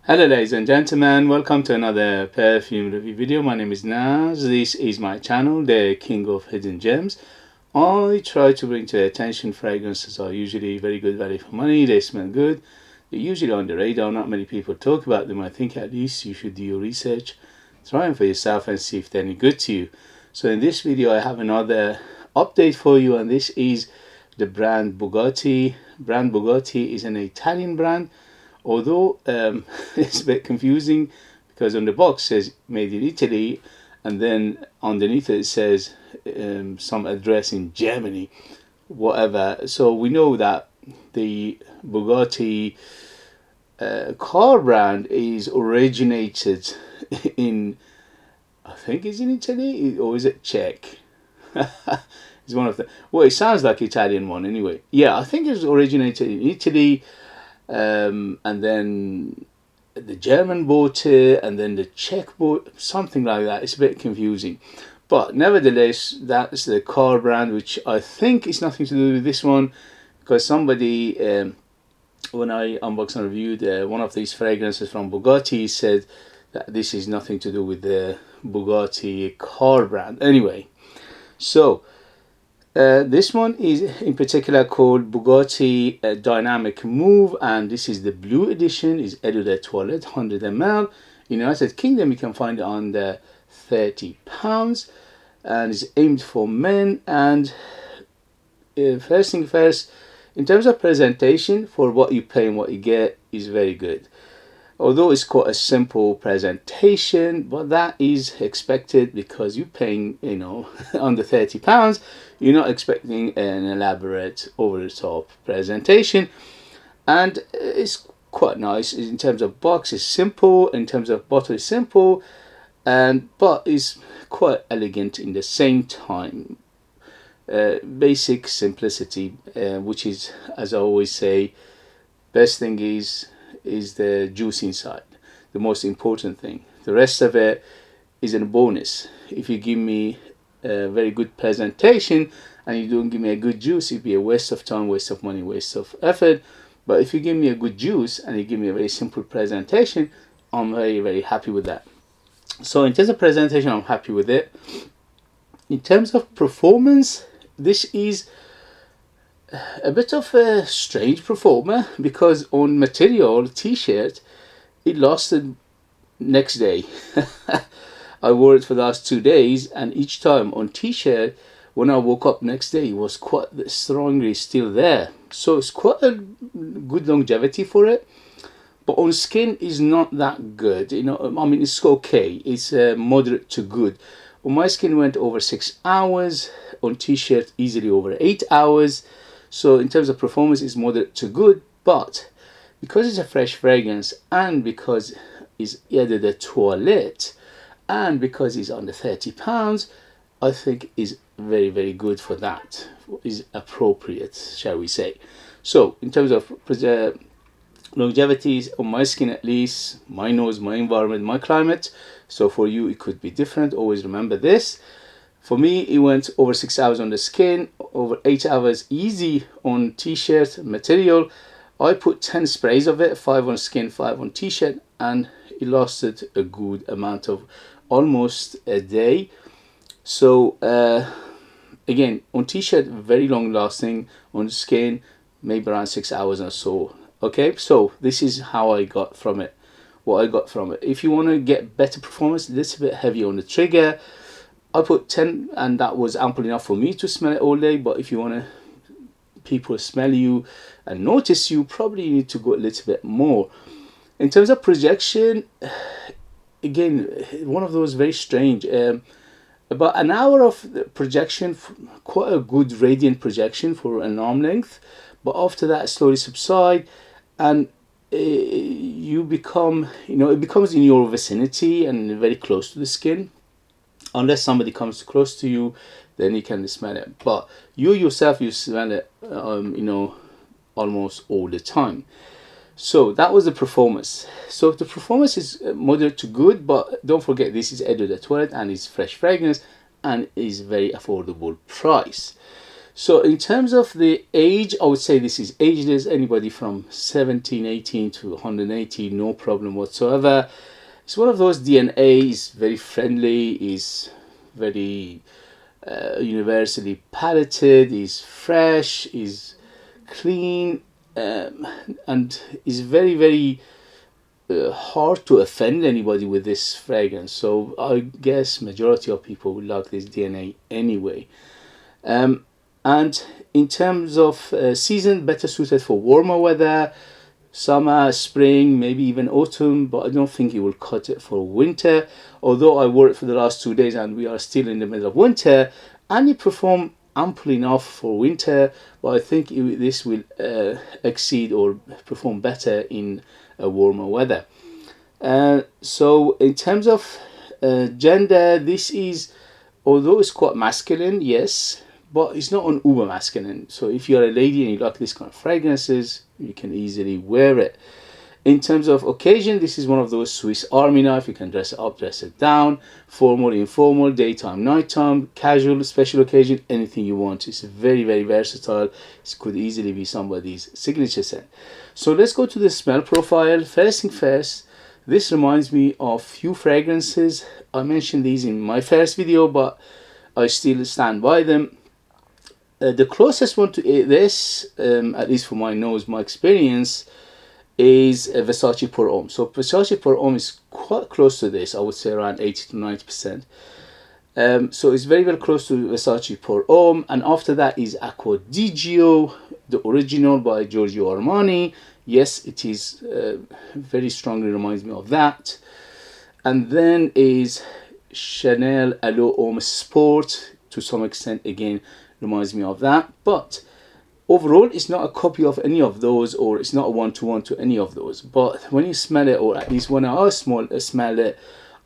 Hello ladies and gentlemen, welcome to another perfume review video. My name is Naz. This is my channel, the King of Hidden Gems. I try to bring to attention fragrances are usually very good value for money. They smell good. They're usually on the radar. Not many people talk about them. I think at least you should do your research. Try them for yourself and see if they're any good to you. So in this video I have another update for you, and this is the brand Bugatti. Brand Bugatti is an Italian brand. Although it's a bit confusing because on the box it says made in Italy, and then underneath it says some address in Germany, whatever. So we know that the Bugatti car brand is originated in, I think it's in Italy, or is it Czech? It's one of the, well, it sounds like Italian one anyway. Yeah, I think it's originated in Italy. And then the German bought it, and then the Czech bought, something like that. It's a bit confusing, but nevertheless, that's the car brand, which I think is nothing to do with this one, because somebody, when I unboxed and reviewed one of these fragrances from Bugatti, said that this is nothing to do with the Bugatti car brand. Anyway, so this one is in particular called Bugatti Dynamic Move, and this is the blue edition. Is EDT Toilet 100ml. In the United Kingdom you can find it under £30, and is aimed for men. And first thing first, in terms of presentation, for what you pay and what you get, is very good. Although it's quite a simple presentation, but that is expected because you're paying, under £30. You're not expecting an elaborate, over-the-top presentation, and it's quite nice. In terms of box, it's simple. In terms of bottle, it's simple, but it's quite elegant in the same time. Basic simplicity, which is, as I always say, best thing is the juice inside, the most important thing. The rest of it is a bonus. If you give me a very good presentation and you don't give me a good juice, it'd be a waste of time, waste of money, waste of effort. But if you give me a good juice and you give me a very simple presentation, I'm very, very happy with that. So in terms of presentation, I'm happy with it. In terms of performance, this is a bit of a strange performer, because on material t-shirt it lasted next day. I wore it for the last 2 days, and each time on t-shirt, when I woke up next day, it was quite strongly still there. So it's quite a good longevity for it. But on skin is not that good. I mean, it's okay. It's moderate to good. On my skin went over 6 hours. On t-shirt easily over 8 hours. So in terms of performance, it's moderate to good, but because it's a fresh fragrance, and because it's either the toilet, and because it's under £30, I think is very, very good for that. Is appropriate, shall we say. So in terms of longevities, on my skin at least, my nose, my environment, my climate. So for you it could be different. Always remember this. For me, it went over 6 hours on the skin, over 8 hours easy on t-shirt material. I put 10 sprays of it, 5 on skin, 5 on t-shirt, and it lasted a good amount of almost a day. So again, on t-shirt, very long lasting. On skin, maybe around 6 hours or so. Okay, so this is how I got from it, what I got from it. If you want to get better performance, a little bit heavy on the trigger, I put 10, and that was ample enough for me to smell it all day. But if you want people smell you and notice you, probably you need to go a little bit more. In terms of projection, again, one of those very strange. About an hour of projection, quite a good radiant projection for an arm length. But after that, it slowly subside, and you become, it becomes in your vicinity and very close to the skin. Unless somebody comes close to you, then you can smell it. But you yourself, you smell it, almost all the time. So that was the performance. So the performance is moderate to good, but don't forget this is EDT Toilet and it's fresh fragrance and is very affordable price. So in terms of the age, I would say this is ageless. Anybody from 17, 18 to 180, no problem whatsoever. It's one of those DNA is very friendly, is very universally palated, is fresh, is clean, and is very, very hard to offend anybody with this fragrance. So I guess majority of people will like this DNA anyway. And in terms of season, better suited for warmer weather, summer, spring, maybe even autumn, but I don't think it will cut it for winter. Although I wore it for the last 2 days and we are still in the middle of winter, and it performed ample enough for winter, but I think this will exceed or perform better in warmer weather. So in terms of gender, this is, although it's quite masculine, yes, but it's not an uber masculine. So if you're a lady and you like this kind of fragrances, you can easily wear it. In terms of occasion, this is one of those Swiss Army knife. You can dress it up, dress it down, formal, informal, daytime, nighttime, casual, special occasion, anything you want. It's very, very versatile. It could easily be somebody's signature scent. So let's go to the smell profile. First thing first, this reminds me of few fragrances. I mentioned these in my first video, but I still stand by them. The closest one to this, at least for my nose, my experience, is Versace Pour Homme. So Versace Pour Homme is quite close to this. I would say around 80 to 90%. So it's very, very close to Versace Pour Homme. And after that is Acqua di Gio, the original by Giorgio Armani. Yes, it is very strongly reminds me of that. And then is Chanel Allure Homme Sport, to some extent again reminds me of that. But overall, it's not a copy of any of those, or it's not a one-to-one to any of those. But when you smell it, or at least when I smell it,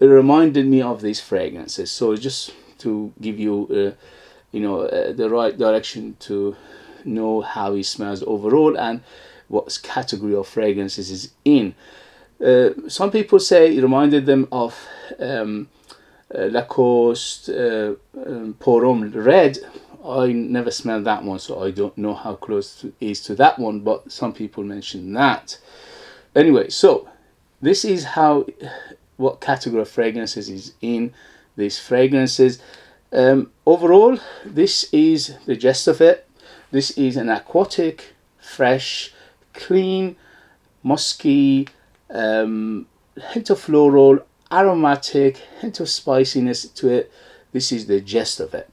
it reminded me of these fragrances. So just to give you, the right direction to know how it smells overall and what category of fragrances is in. Some people say it reminded them of Lacoste Pour Homme Red. I never smelled that one, so I don't know how close it is to that one, but some people mention that. Anyway, so this is what category of fragrances is in these fragrances. Overall, this is the gist of it. This is an aquatic, fresh, clean, musky, hint of floral, aromatic, hint of spiciness to it. This is the gist of it.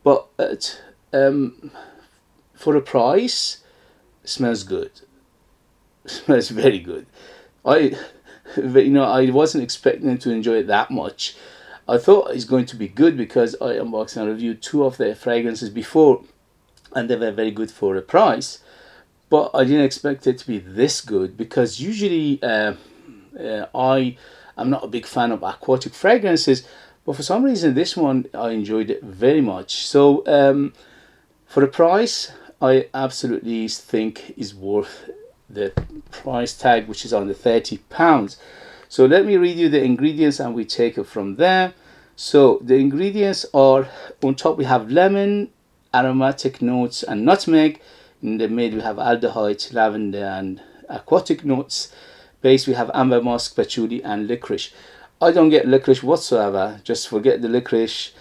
But for a price, it smells good. It smells very good. I wasn't expecting to enjoy it that much. I thought it's going to be good because I unboxed and reviewed two of their fragrances before, and they were very good for a price. But I didn't expect it to be this good, because usually I am not a big fan of aquatic fragrances. But for some reason, this one, I enjoyed it very much. So for the price, I absolutely think is worth the price tag, which is under £30. So let me read you the ingredients and we take it from there. So the ingredients are, on top we have lemon, aromatic notes and nutmeg. In the mid we have aldehyde, lavender and aquatic notes. Base we have amber musk, patchouli and licorice. I don't get licorice whatsoever, just forget the licorice.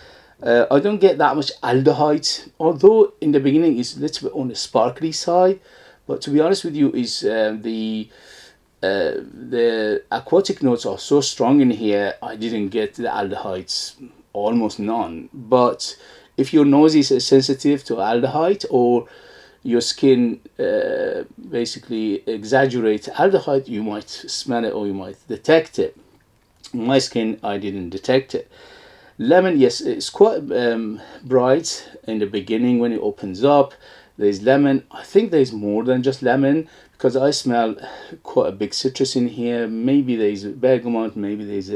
I don't get that much aldehyde, although in the beginning it's a little bit on the sparkly side. But to be honest with you, is the aquatic notes are so strong in here, I didn't get the aldehydes, almost none. But if your nose is sensitive to aldehyde, or your skin basically exaggerates aldehyde, you might smell it or you might detect it. In my skin, I didn't detect it. Lemon, yes, it's quite bright in the beginning when it opens up. There's lemon. I think there's more than just lemon, because I smell quite a big citrus in here. Maybe there's bergamot, maybe there's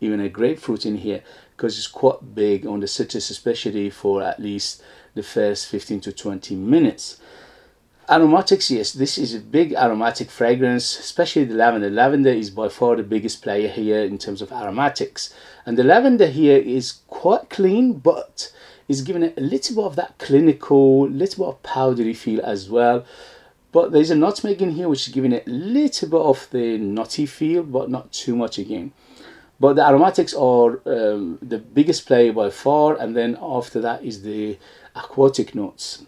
even a grapefruit in here, because it's quite big on the citrus, especially for at least the first 15 to 20 minutes. Aromatics, yes, this is a big aromatic fragrance, especially the lavender. Lavender is by far the biggest player here in terms of aromatics. And the lavender here is quite clean, but is giving it a little bit of that clinical, little bit of powdery feel as well. But there's a nutmeg in here which is giving it a little bit of the nutty feel, but not too much again. But the aromatics are the biggest player by far, and then after that is the aquatic notes.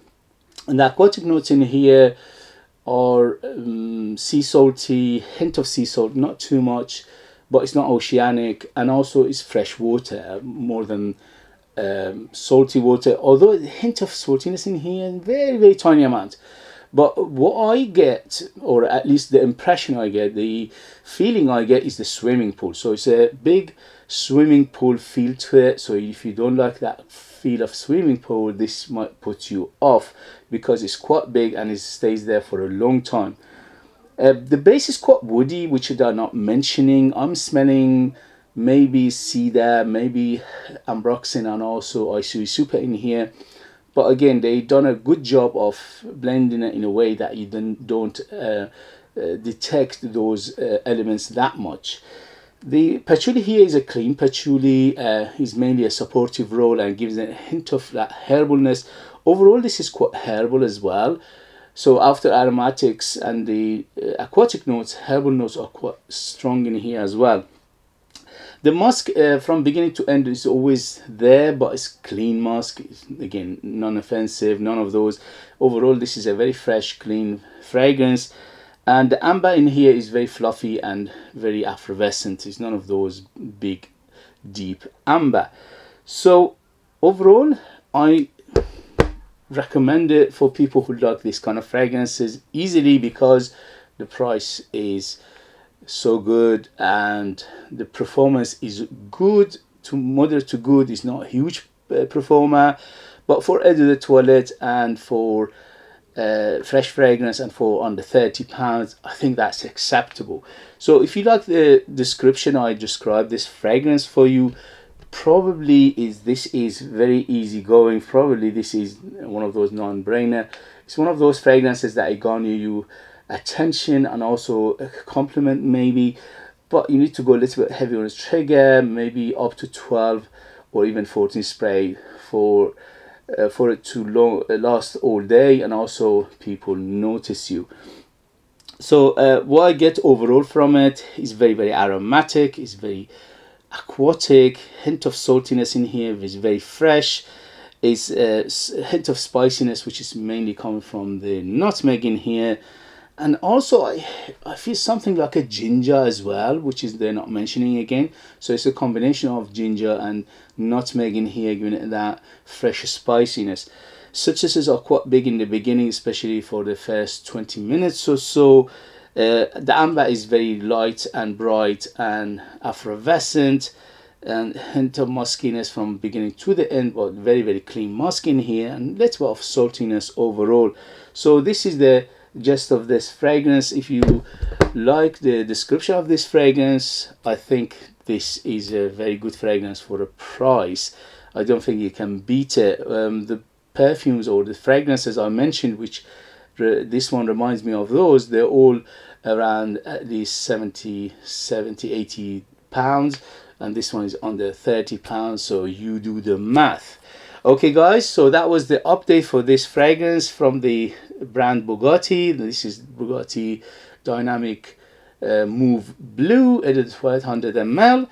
And the aquatic notes in here are sea salty, hint of sea salt, not too much, but it's not oceanic, and also it's fresh water more than salty water, although a hint of saltiness in here, and very, very tiny amount. But what I get, or at least the impression I get, the feeling I get, is the swimming pool. So it's a big swimming pool feel to it. So if you don't like that feel of swimming pool, this might put you off, because it's quite big and it stays there for a long time. The base is quite woody, which they're not mentioning. I'm smelling maybe cedar, maybe ambroxan, and also Isui Super in here. But again, they've done a good job of blending it in a way that you don't detect those elements that much. The patchouli here is a clean patchouli. Is mainly a supportive role and gives it a hint of that herbalness. Overall, this is quite herbal as well. So after aromatics and the aquatic notes, herbal notes are quite strong in here as well. The musk from beginning to end is always there, but it's clean musk. Again, non-offensive, none of those. Overall, this is a very fresh, clean fragrance. And the amber in here is very fluffy and very effervescent. It's none of those big, deep amber. So overall, I recommend it for people who like this kind of fragrances easily, because the price is so good and the performance is good to moderate to good. It's not a huge performer, but for eau de toilette and for fresh fragrance and for under £30, I think that's acceptable. So if you like the description I described this fragrance for you, probably this is very easy going. Probably this is one of those non-brainer. It's one of those fragrances that I garner you attention and also a compliment maybe, but you need to go a little bit heavy on the trigger, maybe up to 12 or even 14 spray for it to last all day, and also people notice you. So what I get overall from it is very, very aromatic, it's very aquatic, hint of saltiness in here, it's very fresh, it's a hint of spiciness which is mainly coming from the nutmeg in here. And also I feel something like a ginger as well, which is they're not mentioning again. So it's a combination of ginger and nutmeg in here, giving it that fresh spiciness. Citruses are quite big in the beginning, especially for the first 20 minutes or so. The amber is very light and bright and effervescent, and hint of muskiness from beginning to the end, but very, very clean musk in here, and little bit of saltiness overall. So this is the gist of this fragrance. If you like the description of this fragrance, I think this is a very good fragrance for a price. I don't think you can beat it. The perfumes or the fragrances I mentioned, which this one reminds me of those, they're all around at least 70, 80 pounds, and this one is under 30 pounds, so you do the math. Okay guys, so that was the update for this fragrance from the brand Bugatti. This is Bugatti Dynamic Move Blue, EDT 100ml.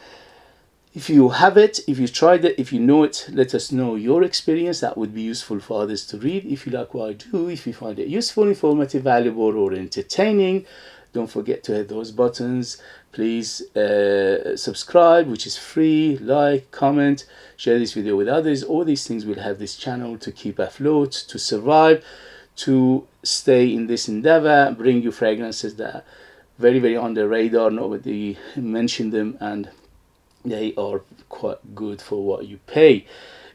If you have it, if you tried it, if you know it, let us know your experience. That would be useful for others to read. If you like what I do, if you find it useful, informative, valuable, or entertaining, don't forget to hit those buttons. Please subscribe, which is free, like, comment, share this video with others. All these things will help this channel to keep afloat, to survive, to stay in this endeavor, bring you fragrances that are very, very on the radar, nobody mentioned them, and they are quite good for what you pay.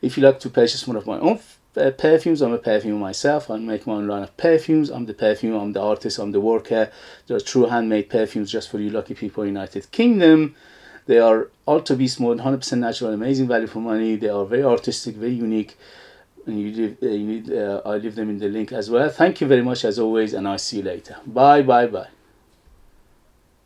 If you like to purchase one of my own perfumes, I'm a perfumer myself. I make my own line of perfumes. I'm the perfumer, I'm the artist, I'm the worker. They're true handmade perfumes just for you lucky people in the United Kingdom. They are Ultra Beast Mode, 100% natural, amazing value for money. They are very artistic, very unique, and I leave them in the link as well. Thank you very much as always, and I'll see you later. Bye, bye, bye.